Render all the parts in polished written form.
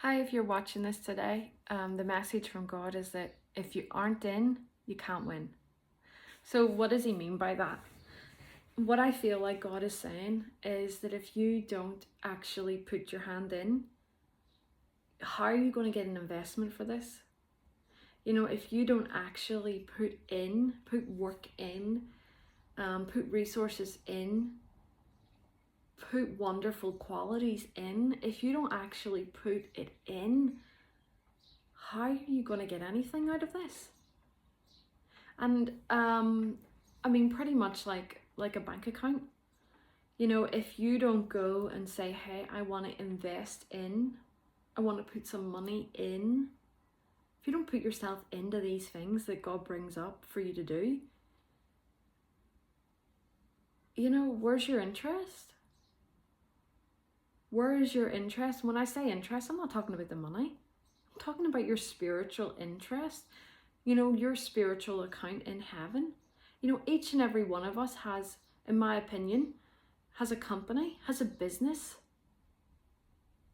Hi, if you're watching this today, the message from God is that if you aren't in, you can't win. So, what does He mean by that? What I feel like God is saying is that if you don't actually put your hand in, how are you going to get an investment for this? If you don't actually put work in, put resources in, put wonderful qualities in, if you don't actually put it in, how are you going to get anything out of this? And pretty much like a bank account. If you don't go and say, hey, I want to invest in, I want to put some money in, if you don't put yourself into these things that God brings up for you to do, where's your interest? Where is your interest? When I say interest, I'm not talking about the money. I'm talking about your spiritual interest, your spiritual account in heaven. Each and every one of us has, in my opinion, has a company, has a business.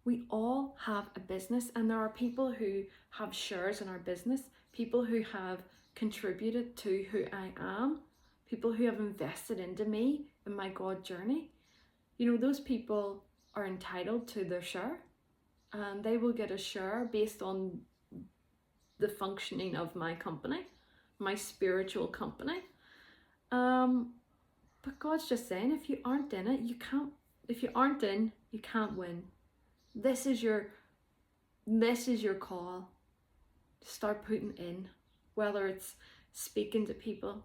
We all have a business, and there are people who have shares in our business, people who have contributed to who I am, people who have invested into me in my God journey. Those people are entitled to their share, and they will get a share based on the functioning of my company, my spiritual company. But God's just saying, if you aren't in it, you can't. If you aren't in, you can't win. This is your call. Start putting in, whether it's speaking to people,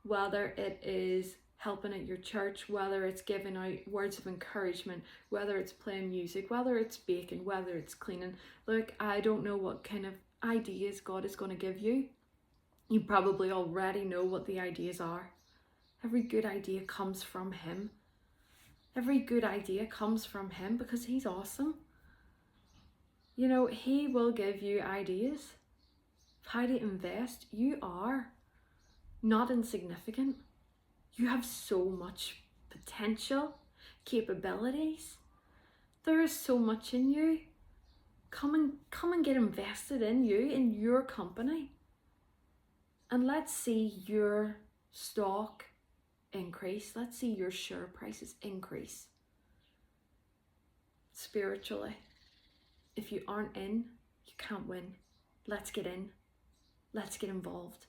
whether it is helping at your church, whether it's giving out words of encouragement, whether it's playing music, whether it's baking, whether it's cleaning. Look, I don't know what kind of ideas God is going to give you. You probably already know what the ideas are. Every good idea comes from Him. Every good idea comes from Him because He's awesome. He will give you ideas of how to invest. You are not insignificant. You have so much potential, capabilities. There is so much in you. Come and get invested in you, in your company. And let's see your stock increase. Let's see your share prices increase. Spiritually, if you aren't in, you can't win. Let's get in. Let's get involved.